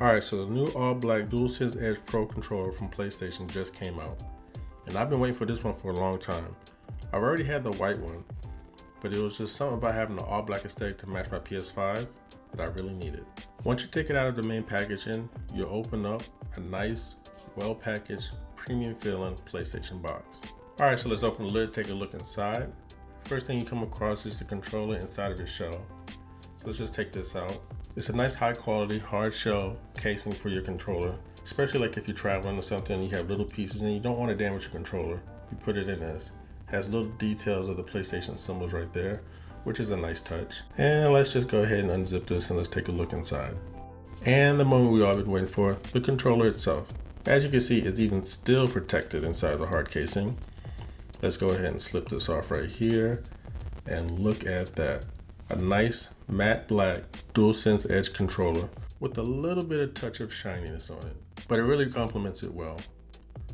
Alright, so the new all-black DualSense Edge Pro controller from PlayStation just came out. And I've been waiting for this one for a long time. I've already had the white one, but it was just something about having the all-black aesthetic to match my PS5 that I really needed. Once you take it out of the main packaging, you'll open up a nice, well-packaged, premium-feeling PlayStation box. Alright, so let's open the lid, take a look inside. First thing you come across is the controller inside of the shell. So let's just take this out. It's a nice high quality hard shell casing for your controller, especially like if you're traveling or something and you have little pieces and you don't want to damage your controller. You put it in this. Has little details of the PlayStation symbols right there, which is a nice touch. And let's just go ahead and unzip this and let's take a look inside. And the moment we've all been waiting for, the controller itself. As you can see, it's even still protected inside the hard casing. Let's go ahead and slip this off right here and look at that. A nice matte black DualSense Edge controller with a little bit of touch of shininess on it, but it really complements it well.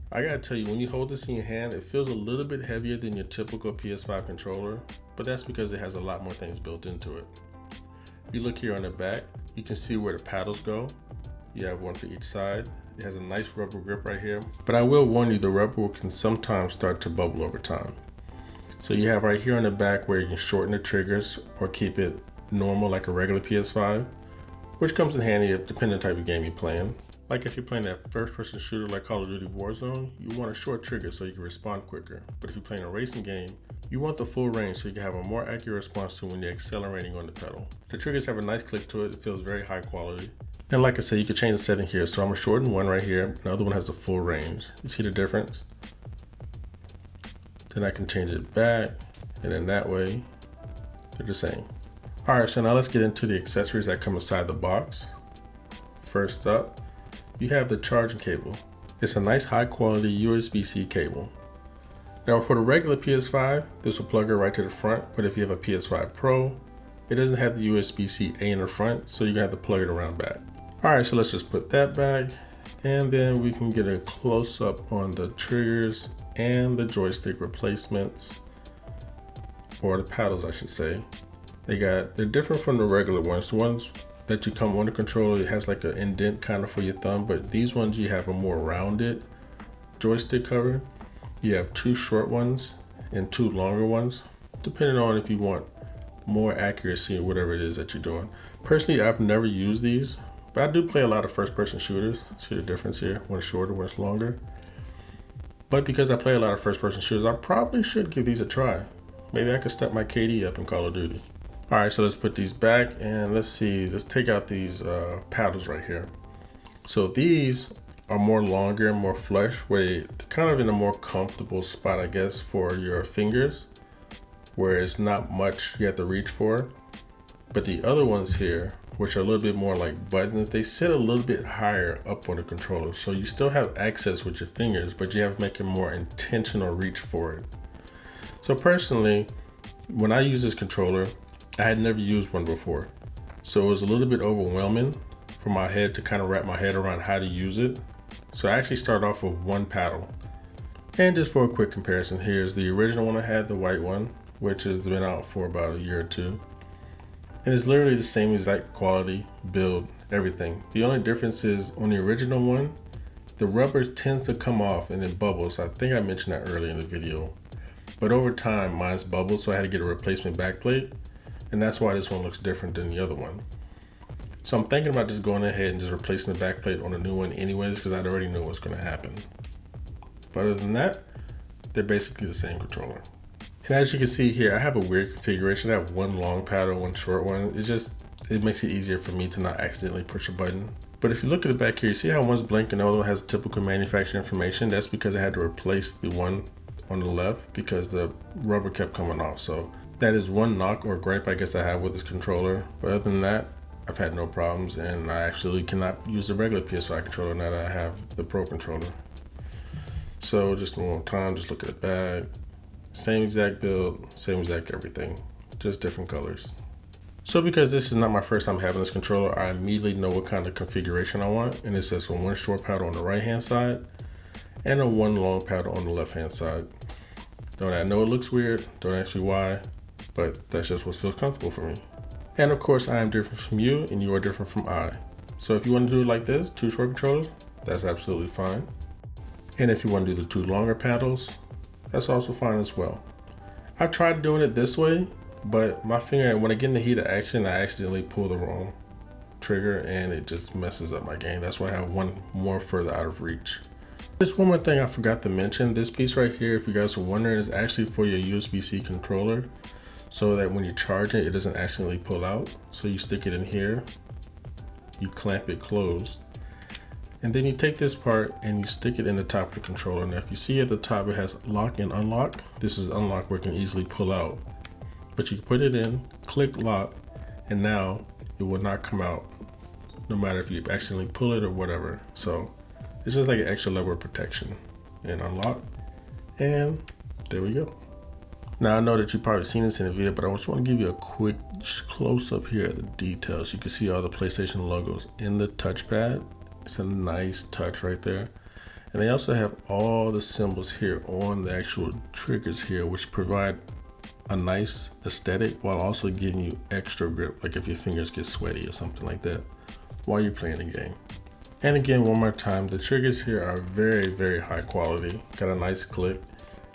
I gotta tell you, when you hold this in your hand, it feels a little bit heavier than your typical PS5 controller, but that's because it has a lot more things built into it. If you look here on the back, you can see where the paddles go. You have one for each side. It has a nice rubber grip right here, but I will warn you, the rubber can sometimes start to bubble over time. So you have right here on the back where you can shorten the triggers or keep it normal like a regular PS5, which comes in handy depending on the type of game you're playing. Like if you're playing that first-person shooter like Call of Duty Warzone, you want a short trigger so you can respond quicker. But if you're playing a racing game, you want the full range so you can have a more accurate response to when you're accelerating on the pedal. The triggers have a nice click to it. It feels very high quality. And like I said, you can change the setting here. So I'm gonna shorten one right here. The other one has a full range. You see the difference? Then I can change it back, and then that way, they're the same. All right, so now let's get into the accessories that come inside the box. First up, you have the charging cable. It's a nice high quality USB-C cable. Now for the regular PS5, this will plug it right to the front, but if you have a PS5 Pro, it doesn't have the USB-C A in the front, so you're gonna have to plug it around back. All right, so let's just put that back, and then we can get a close up on the triggers and the joystick replacements, or the paddles I should say. They're different from the regular ones. The ones that you come on the controller, it has like an indent kind of for your thumb, but these ones you have a more rounded joystick cover. You have two short ones and two longer ones, depending on if you want more accuracy or whatever it is that you're doing. Personally, I've never used these, but I do play a lot of first-person shooters. See the difference here? One's shorter, one's longer. But because I play a lot of first-person shooters, I probably should give these a try. Maybe I could step my KD up in Call of Duty. All right, so let's put these back and let's take out these paddles right here. So these are more longer and more flush, where they're kind of in a more comfortable spot, I guess, for your fingers, where it's not much you have to reach for. But the other ones here, which are a little bit more like buttons, they sit a little bit higher up on the controller. So you still have access with your fingers, but you have to make a more intentional reach for it. So personally, when I use this controller, I had never used one before. So it was a little bit overwhelming for my head to kind of wrap my head around how to use it. So I actually started off with one paddle. And just for a quick comparison, here's the original one I had, the white one, which has been out for about a year or two. And it's literally the same exact quality, build, everything. The only difference is on the original one, the rubber tends to come off and it bubbles. I think I mentioned that earlier in the video. But over time, mine's bubbled, so I had to get a replacement backplate. And that's why this one looks different than the other one. So I'm thinking about just going ahead and just replacing the backplate on a new one anyways, because I already knew what's gonna happen. But other than that, they're basically the same controller. And as you can see here, I have a weird configuration. I have one long paddle, one short one. It makes it easier for me to not accidentally push a button. But if you look at the back here, you see how one's blank and the other one has typical manufacturer information? That's because I had to replace the one on the left because the rubber kept coming off. So that is one knock or gripe I guess I have with this controller. But other than that, I've had no problems, and I actually cannot use the regular PS5 controller now that I have the Pro controller. So just one more time, just look at the back. Same exact build, same exact everything, just different colors. So because this is not my first time having this controller, I immediately know what kind of configuration I want. And it says for one short paddle on the right hand side and a one long paddle on the left hand side. I know it looks weird, don't ask me why, but that's just what feels comfortable for me. And of course, I am different from you and you are different from I. So if you want to do it like this, 2 short controllers, that's absolutely fine. And if you want to do the 2 longer paddles, that's also fine as well. I've tried doing it this way, but my finger, when I get in the heat of action, I accidentally pull the wrong trigger and it just messes up my game. That's why I have one more further out of reach. Just one more thing I forgot to mention. This piece right here, if you guys are wondering, is actually for your USB-C controller, so that when you charge it, it doesn't accidentally pull out. So you stick it in here, you clamp it closed, and then you take this part and you stick it in the top of the controller. Now if you see at the top it has lock and unlock, this is unlock where it can easily pull out. But you can put it in, click lock, and now it will not come out, no matter if you accidentally pull it or whatever. So it's just like an extra level of protection. And unlock, and there we go. Now I know that you've probably seen this in the video, but I just want to give you a quick close up here at the details. You can see all the PlayStation logos in the touchpad. It's a nice touch right there. And they also have all the symbols here on the actual triggers here, which provide a nice aesthetic while also giving you extra grip, like if your fingers get sweaty or something like that while you're playing the game. And again, one more time, the triggers here are very, very high quality. Got a nice click.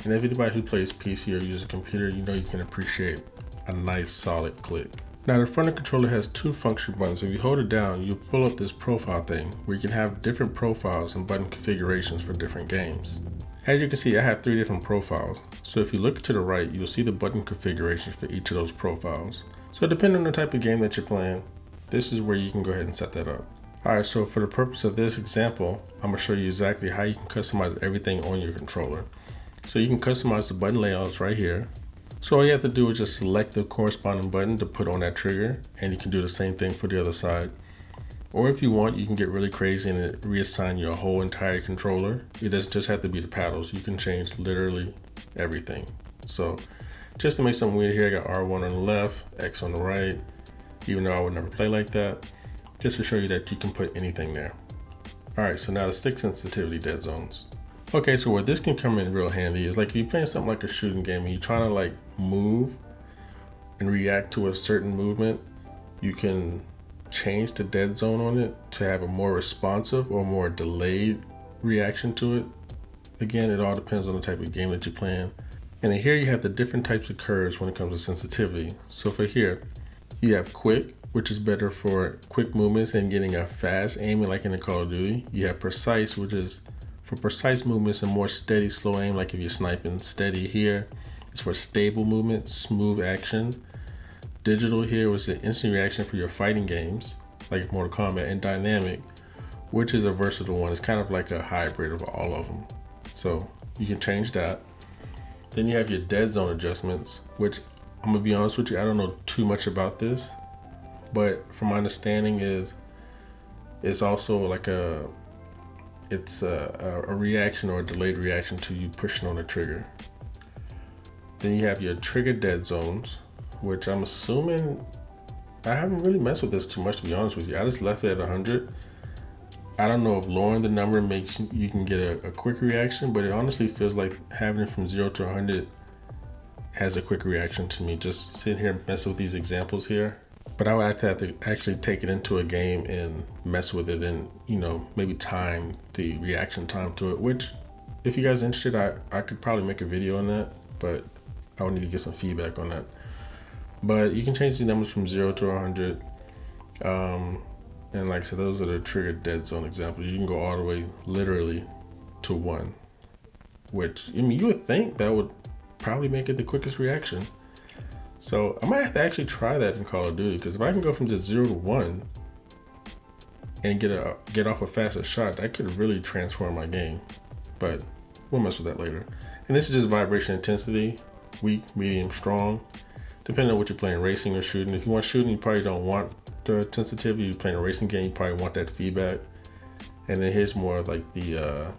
And if anybody who plays PC or uses a computer, you know you can appreciate a nice solid click. Now the front of the controller has 2 function buttons. If you hold it down, you pull up this profile thing where you can have different profiles and button configurations for different games. As you can see, I have 3 different profiles. So if you look to the right, you'll see the button configurations for each of those profiles. So depending on the type of game that you're playing, this is where you can go ahead and set that up. Alright, so for the purpose of this example, I'm going to show you exactly how you can customize everything on your controller. So you can customize the button layouts right here. So all you have to do is just select the corresponding button to put on that trigger, and you can do the same thing for the other side. Or if you want, you can get really crazy and it reassign your whole entire controller. It doesn't just have to be the paddles. You can change literally everything. So just to make something weird here, I got R1 on the left, X on the right, even though I would never play like that, just to show you that you can put anything there. All right, so now the stick sensitivity dead zones. Okay, so where this can come in real handy is like if you're playing something like a shooting game and you're trying to like move and react to a certain movement, you can change the dead zone on it to have a more responsive or more delayed reaction to it. Again, it all depends on the type of game that you're playing. And then here you have the different types of curves when it comes to sensitivity. So for here, you have quick, which is better for quick movements and getting a fast aiming like in the Call of Duty. You have precise, which is for precise movements and more steady, slow aim, like if you're sniping. Steady here is for stable movement, smooth action. Digital here was the instant reaction for your fighting games, like Mortal Kombat. And dynamic, which is a versatile one. It's kind of like a hybrid of all of them. So you can change that. Then you have your dead zone adjustments, which I'm gonna be honest with you, I don't know too much about this, but from my understanding is it's also like a reaction or a delayed reaction to you pushing on the trigger. Then you have your trigger dead zones, which I'm assuming, I haven't really messed with this too much, to be honest with you. I just left it at 100. I don't know if lowering the number makes you can get a quick reaction, but it honestly feels like having it from 0 to 100 has a quick reaction to me. Just sitting here and messing with these examples here. But I would have to actually take it into a game and mess with it and, you know, maybe time the reaction time to it, which if you guys are interested, I could probably make a video on that, but I would need to get some feedback on that. But you can change the numbers from 0 to 100. And like I said, those are the trigger dead zone examples. You can go all the way literally to 1, which, I mean, you would think that would probably make it the quickest reaction. So I might have to actually try that in Call of Duty, because if I can go from just 0 to 1 and get off a faster shot, that could really transform my game. But we'll mess with that later. And this is just vibration intensity, weak, medium, strong, depending on what you're playing, racing or shooting. If you want shooting, you probably don't want the sensitivity. You're playing a racing game, you probably want that feedback. And then here's more like the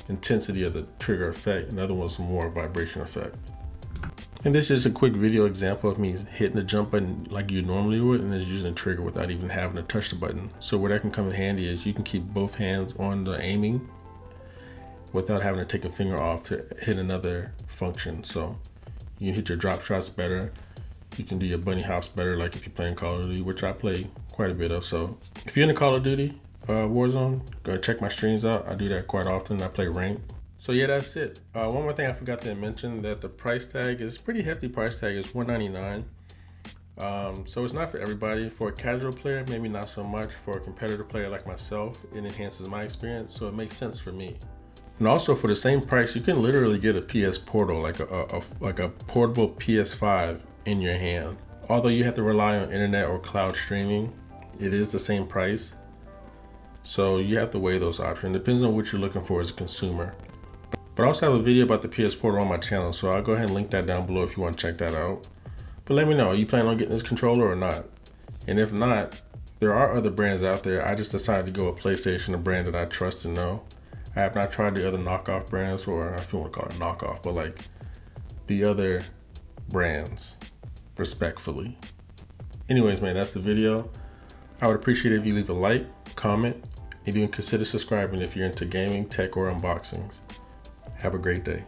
intensity of the trigger effect. Another one's more vibration effect. And this is a quick video example of me hitting the jump button like you normally would, and then using the trigger without even having to touch the button. So where that can come in handy is you can keep both hands on the aiming without having to take a finger off to hit another function. So you can hit your drop shots better. you can do your bunny hops better, like if you're playing Call of Duty, which I play quite a bit of. So if you're in the Call of Duty Warzone, go check my streams out. I do that quite often. I play ranked. So yeah, that's it. One more thing I forgot to mention, that the price tag is pretty hefty. Price tag is $199. So it's not for everybody. For a casual player, maybe not so much. For a competitive player like myself, it enhances my experience, so it makes sense for me. And also, for the same price, you can literally get a PS Portal, like a portable PS5 in your hand. Although you have to rely on internet or cloud streaming, it is the same price. So you have to weigh those options. It depends on what you're looking for as a consumer. But I also have a video about the PS Portal on my channel, so I'll go ahead and link that down below if you want to check that out. But let me know, are you planning on getting this controller or not? And if not, there are other brands out there. I just decided to go with PlayStation, a brand that I trust and know. I have not tried the other knockoff brands, or if you want to call it knockoff, but like the other brands, respectfully. Anyways, man, that's the video. I would appreciate it if you leave a like, comment, and even consider subscribing if you're into gaming, tech, or unboxings. Have a great day.